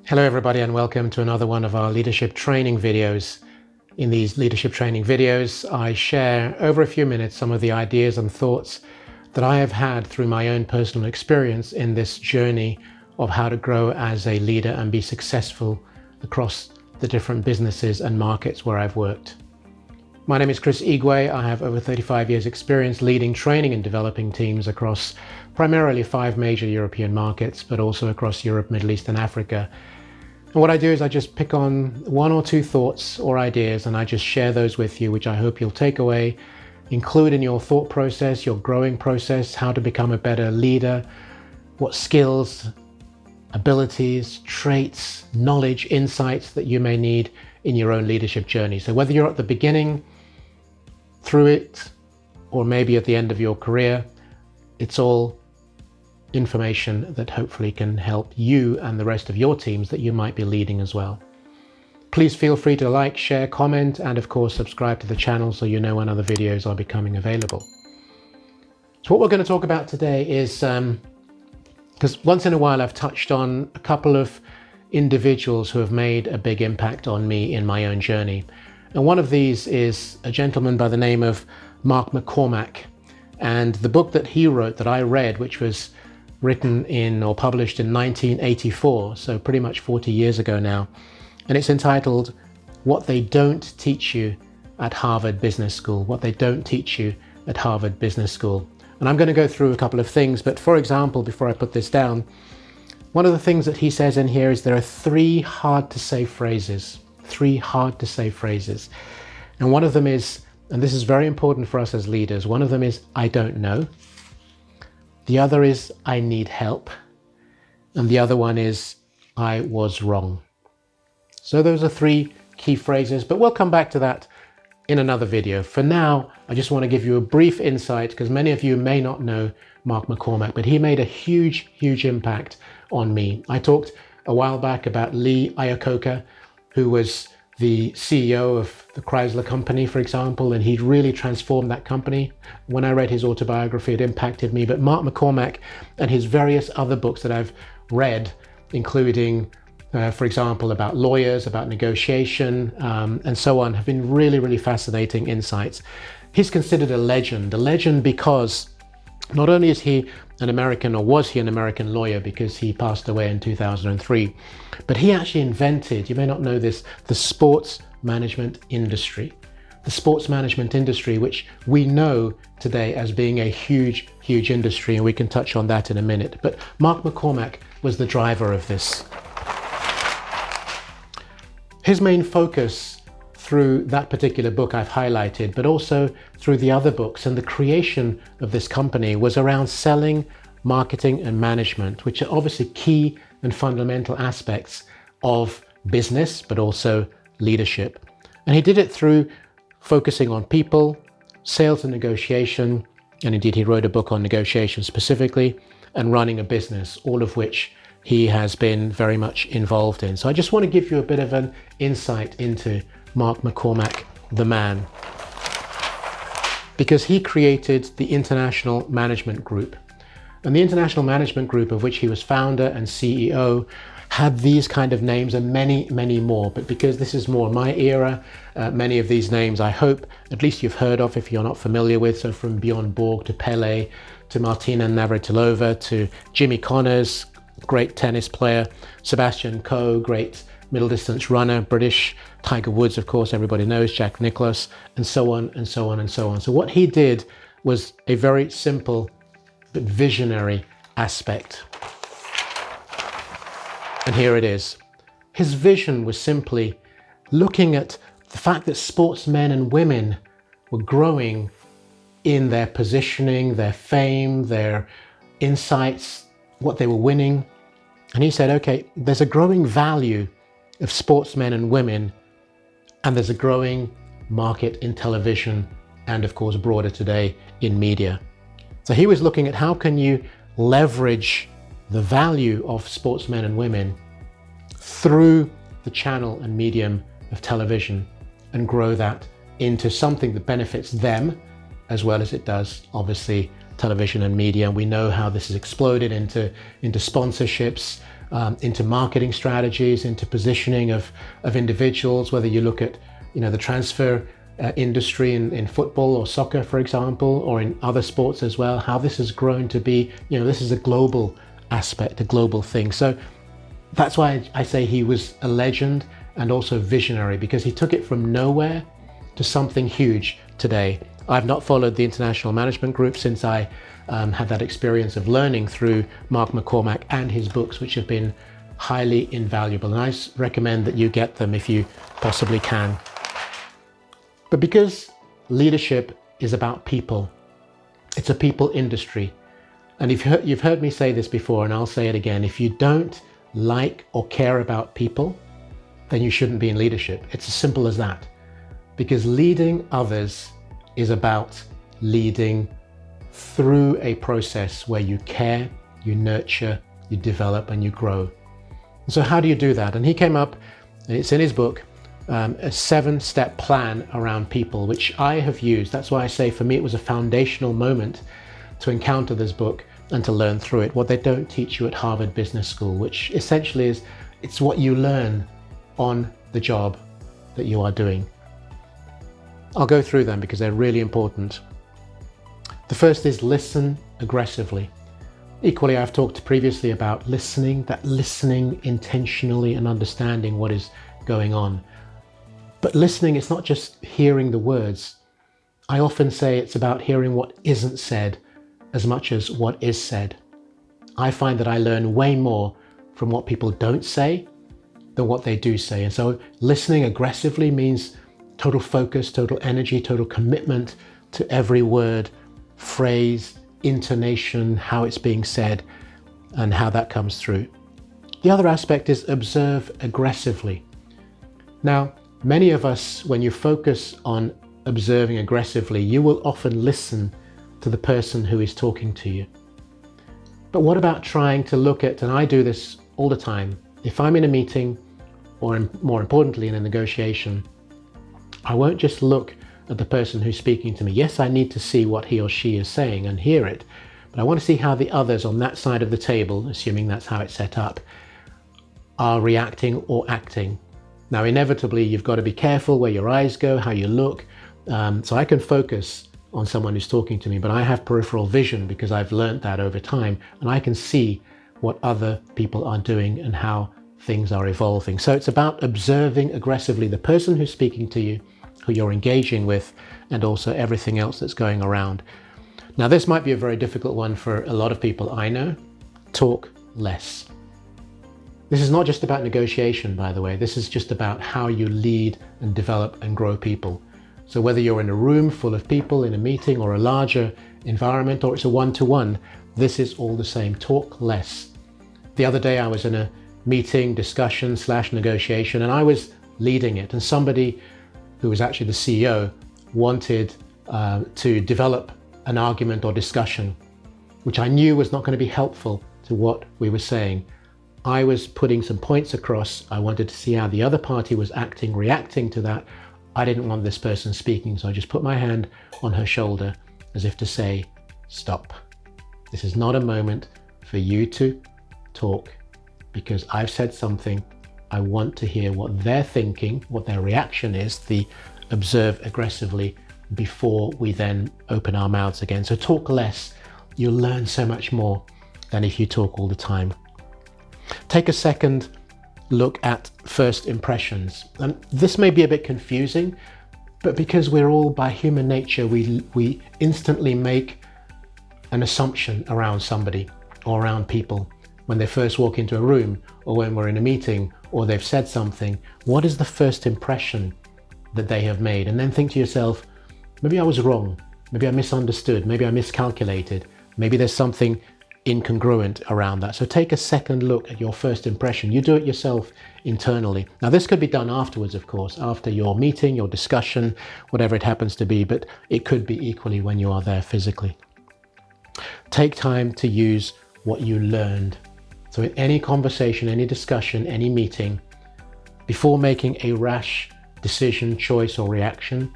Hello everybody, and welcome to another one of our leadership training videos. In these leadership training videos, I share over a few minutes some of the ideas and thoughts that I have had through my own personal experience in this journey of how to grow as a leader and be successful across the different businesses and markets where I've worked. My name is Chris Igwe. I have over 35 years experience leading training and developing teams across primarily 5 major European markets, but also across Europe, Middle East and Africa. And what I do is I just pick on 1 or 2 thoughts or ideas and I just share those with you, which I hope you'll take away, include in your thought process, your growing process, how to become a better leader, what skills, abilities, traits, knowledge, insights that you may need in your own leadership journey. So whether you're at the beginning, through it, or maybe at the end of your career, it's all information that hopefully can help you and the rest of your teams that you might be leading as well. Please feel free to like, share, comment, and of course subscribe to the channel so you know when other videos are becoming available. So what we're going to talk about today is, because once in a while I've touched on a couple of individuals who have made a big impact on me in my own journey. And one of these is a gentleman by the name of Mark Mccormack. And the book that he wrote that I read, which was written in or published in 1984, so pretty much 40 years ago now. And it's entitled, What They Don't Teach You at Harvard Business School. What They Don't Teach You at Harvard Business School. And I'm going to go through a couple of things, but for example, before I put this down, one of the things that he says in here is there are 3 hard to say phrases. 3 hard to say phrases. And one of them is, and this is very important for us as leaders, one of them is, I don't know. The other is, I need help. And the other one is, I was wrong. So those are 3 key phrases, but we'll come back to that in another video. For now, I just want to give you a brief insight because many of you may not know Mark Mccormack, but he made a huge, huge impact on me. I talked a while back about Lee Iacocca, who was the CEO of the Chrysler company, for example, and he'd really transformed that company. When I read his autobiography, it impacted me. But Mark Mccormack and his various other books that I've read, including, for example, about lawyers, about negotiation, and so on, have been really, really fascinating insights. He's considered a legend because not only is he an American, or was he an American lawyer because he passed away in 2003, but he actually invented, you may not know this, the sports management industry. The sports management industry, which we know today as being a huge, huge industry, and we can touch on that in a minute. But Mark Mccormack was the driver of this. His main focus through that particular book I've highlighted, but also through the other books and the creation of this company, was around selling, marketing and management, which are obviously key and fundamental aspects of business, but also leadership. And he did it through focusing on people, sales and negotiation, and indeed he wrote a book on negotiation specifically, and running a business, all of which he has been very much involved in. So I just want to give you a bit of an insight into Mark Mccormack, the man, because he created the International Management Group. And the International Management Group, of which he was founder and CEO, had these kind of names and many, many more. But because this is more my era, many of these names I hope at least you've heard of if you're not familiar with. So from Bjorn Borg to Pele, to Martina Navratilova, to Jimmy Connors, great tennis player, Sebastian Coe, great middle distance runner, British, Tiger Woods, of course, everybody knows, Jack Nicklaus, and so on and so on and so on. So what he did was a very simple but visionary aspect. And here it is. His vision was simply looking at the fact that sportsmen and women were growing in their positioning, their fame, their insights, what they were winning. And he said, okay, there's a growing value of sportsmen and women, and there's a growing market in television and of course broader today in media. So he was looking at how can you leverage the value of sportsmen and women through the channel and medium of television and grow that into something that benefits them as well as it does obviously television and media. And we know how this has exploded into sponsorships, into marketing strategies, into positioning of individuals, whether you look at, the transfer industry in football or soccer, for example, or in other sports as well, how this has grown to be, this is a global aspect, a global thing. So that's why I say he was a legend and also visionary, because he took it from nowhere to something huge today. I've not followed the International Management Group since I had that experience of learning through Mark Mccormack and his books, which have been highly invaluable. And I recommend that you get them if you possibly can. But because leadership is about people, it's a people industry. And you've heard me say this before, and I'll say it again. If you don't like or care about people, then you shouldn't be in leadership. It's as simple as that. Because leading others is about leading through a process where you care, you nurture, you develop, and you grow. So how do you do that? And he came up, and it's in his book, a 7-step plan around people, which I have used. That's why I say for me it was a foundational moment to encounter this book and to learn through it. What they don't teach you at Harvard Business School, which essentially is, it's what you learn on the job that you are doing. I'll go through them because they're really important. The first is listen aggressively. Equally, I've talked previously about listening, that listening intentionally and understanding what is going on. But listening is not just hearing the words. I often say it's about hearing what isn't said as much as what is said. I find that I learn way more from what people don't say than what they do say. And so listening aggressively means total focus, total energy, total commitment to every word, phrase, intonation, how it's being said, and how that comes through. The other aspect is observe aggressively. Now, many of us, when you focus on observing aggressively, you will often listen to the person who is talking to you. But what about trying to look at, and I do this all the time, if I'm in a meeting, or more importantly in a negotiation, I won't just look at the person who's speaking to me. Yes, I need to see what he or she is saying and hear it, but I want to see how the others on that side of the table, assuming that's how it's set up, are reacting or acting. Now, inevitably, you've got to be careful where your eyes go, how you look. So I can focus on someone who's talking to me, but I have peripheral vision because I've learned that over time, and I can see what other people are doing and how things are evolving. So it's about observing aggressively the person who's speaking to you, who you're engaging with, and also everything else that's going around. Now, this might be a very difficult one for a lot of people I know. Talk less. This is not just about negotiation, by the way. This is just about how you lead and develop and grow people. So whether you're in a room full of people, in a meeting, or a larger environment, or it's a one-to-one, this is all the same. Talk less. The other day I was in a meeting, discussion / negotiation, and I was leading it, and somebody who was actually the CEO wanted to develop an argument or discussion, which I knew was not going to be helpful to what we were saying. I was putting some points across. I wanted to see how the other party was acting, reacting to that. I didn't want this person speaking, so I just put my hand on her shoulder as if to say, stop. This is not a moment for you to talk, because I've said something. I want to hear what they're thinking, what their reaction is, the observe aggressively before we then open our mouths again. So talk less. You'll learn so much more than if you talk all the time. Take a second look at first impressions. And this may be a bit confusing, but because we're all, by human nature, we instantly make an assumption around somebody or around people when they first walk into a room, or when we're in a meeting, or they've said something. What is the first impression that they have made? And then think to yourself, maybe I was wrong, maybe I misunderstood, maybe I miscalculated, maybe there's something incongruent around that. So take a second look at your first impression. You do it yourself internally. Now, this could be done afterwards, of course, after your meeting, your discussion, whatever it happens to be, but it could be equally when you are there physically. Take time to use what you learned. So in any conversation, any discussion, any meeting, before making a rash decision, choice, or reaction,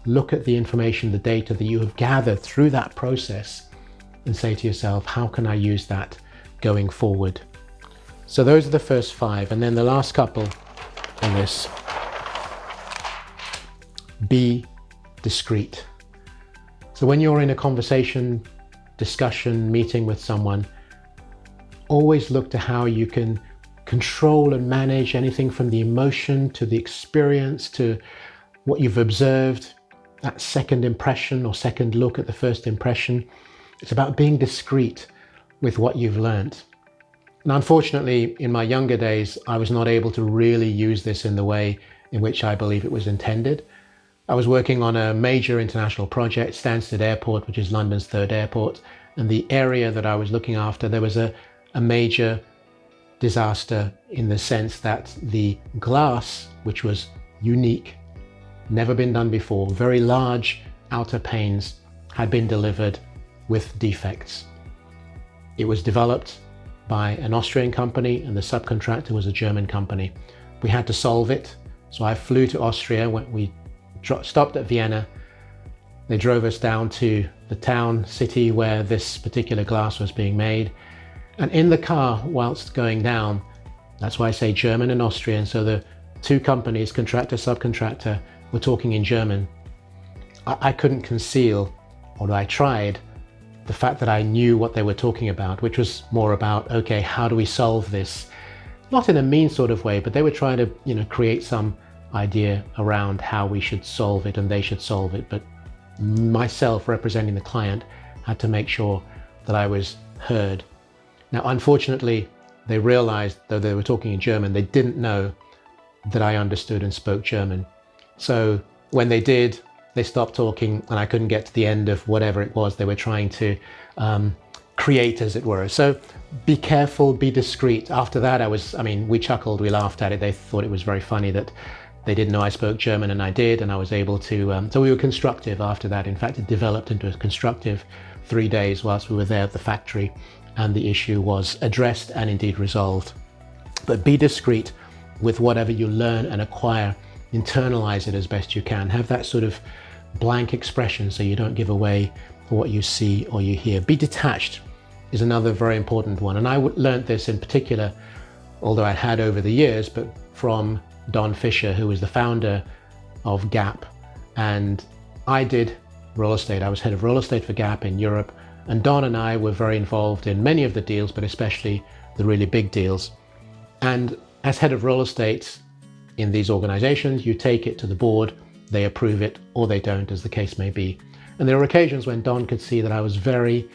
look at the information, the data that you have gathered through that process, and say to yourself, how can I use that going forward? So those are the first 5. And then the last couple on this: be discreet. So when you're in a conversation, discussion, meeting with someone, always look to how you can control and manage anything from the emotion to the experience to what you've observed, that second impression or second look at the first impression. It's about being discreet with what you've learned. And unfortunately, in my younger days, I was not able to really use this in the way in which I believe it was intended. I was working on a major international project, Stansted Airport, which is London's 3rd airport. And the area that I was looking after, there was a major disaster in the sense that the glass, which was unique, never been done before, very large outer panes, had been delivered with defects. It was developed by an Austrian company and the subcontractor was a German company. We had to solve it. So I flew to Austria. When we stopped at Vienna, they drove us down to the city where this particular glass was being made. And in the car, whilst going down, that's why I say German and Austrian. So the 2 companies, contractor, subcontractor, were talking in German. I couldn't conceal, or I tried, the fact that I knew what they were talking about, which was more about, okay, how do we solve this? Not in a mean sort of way, but they were trying to, create some idea around how we should solve it and they should solve it. But myself, representing the client, had to make sure that I was heard. Now, unfortunately, they realized, though they were talking in German, they didn't know that I understood and spoke German. So when they did, they stopped talking and I couldn't get to the end of whatever it was they were trying to create, as it were. So be careful, be discreet. After that, we chuckled, we laughed at it. They thought it was very funny that they didn't know I spoke German and I did, and I was able to, so we were constructive after that. In fact, it developed into a constructive 3 days whilst we were there at the factory, and the issue was addressed and indeed resolved. But be discreet with whatever you learn and acquire. Internalize it as best you can. Have that sort of blank expression so you don't give away what you see or you hear. Be detached is another very important one. And I learned this in particular, although I had over the years, but from Don Fisher, who was the founder of Gap. And I did real estate. I was head of real estate for Gap in Europe. And Don and I were very involved in many of the deals, but especially the really big deals. And as head of real estate in these organizations, you take it to the board, they approve it or they don't, as the case may be. And there were occasions when Don could see that I was very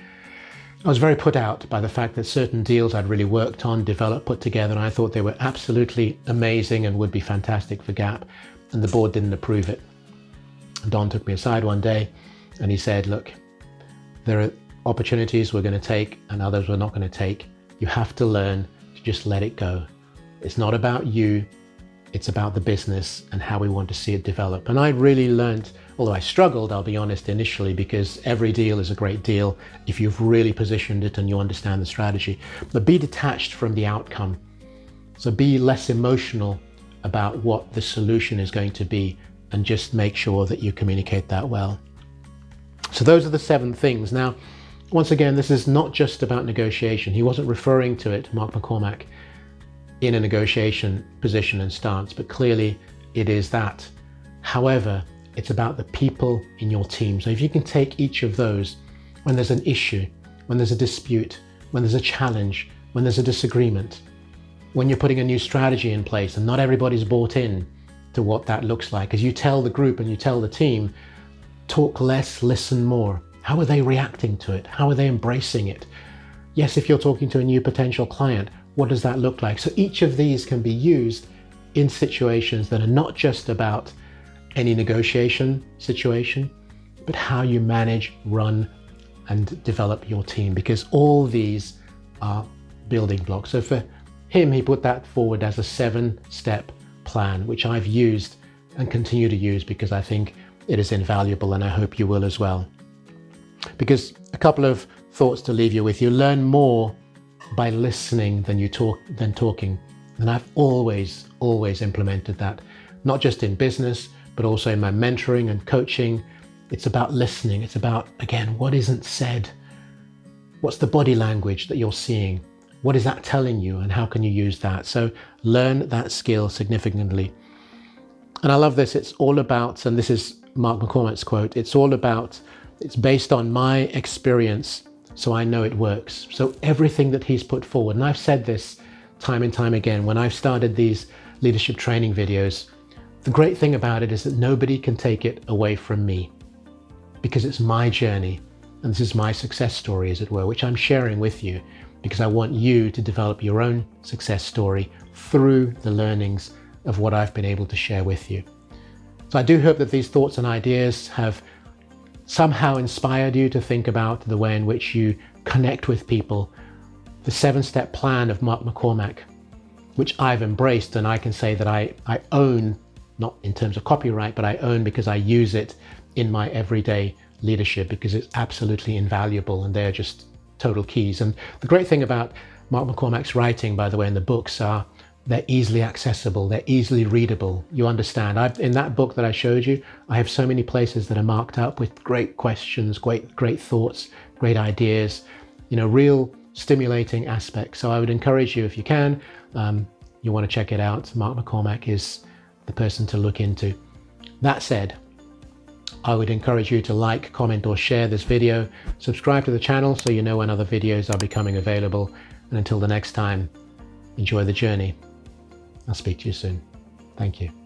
put out by the fact that certain deals I'd really worked on, developed, put together, and I thought they were absolutely amazing and would be fantastic for Gap, and the board didn't approve it. Don took me aside one day and he said, look, there are opportunities we're going to take and others we're not going to take. You have to learn to just let it go. It's not about you, it's about the business and how we want to see it develop. And I really learned, although I struggled, I'll be honest, initially, because every deal is a great deal if you've really positioned it and you understand the strategy. But be detached from the outcome. So be less emotional about what the solution is going to be and just make sure that you communicate that well. So those are the 7 things. Now, once again, this is not just about negotiation. He wasn't referring to it, Mark Mccormack, in a negotiation position and stance, but clearly it is that. However, it's about the people in your team. So if you can take each of those, when there's an issue, when there's a dispute, when there's a challenge, when there's a disagreement, when you're putting a new strategy in place and not everybody's bought in to what that looks like, as you tell the group and you tell the team, talk less, listen more. How are they reacting to it? How are they embracing it? Yes, if you're talking to a new potential client, what does that look like? So each of these can be used in situations that are not just about any negotiation situation, but how you manage, run, and develop your team, because all these are building blocks. So for him, he put that forward as a 7-step plan, which I've used and continue to use because I think it is invaluable, and I hope you will as well. Because a couple of thoughts to leave you with. You learn more by listening than talking. And I've always implemented that, not just in business, but also in my mentoring and coaching. It's about listening. It's about, again, what isn't said? What's the body language that you're seeing? what is that telling you and how can you use that? So learn that skill significantly. And I love this. It's all about, and this is Mark McCormack's quote, it's based on my experience, so I know it works. So everything that he's put forward, and I've said this time and time again, when I've started these leadership training videos, the great thing about it is that nobody can take it away from me, because it's my journey and this is my success story, as it were, which I'm sharing with you because I want you to develop your own success story through the learnings of what I've been able to share with you. So I do hope that these thoughts and ideas have somehow inspired you to think about the way in which you connect with people. The 7-step plan of Mark McCormack, which I've embraced, and I can say that I own, not in terms of copyright, but I own because I use it in my everyday leadership because it's absolutely invaluable, and they're just total keys. And the great thing about Mark McCormack's writing, by the way, in the books are they're easily accessible, they're easily readable. You understand. In that book that I showed you, I have so many places that are marked up with great questions, great thoughts, great ideas, real stimulating aspects. So I would encourage you, if you can, you want to check it out. Mark McCormack is the person to look into. That said, I would encourage you to like, comment, or share this video. Subscribe to the channel so you know when other videos are becoming available. And until the next time, enjoy the journey. I'll speak to you soon. Thank you.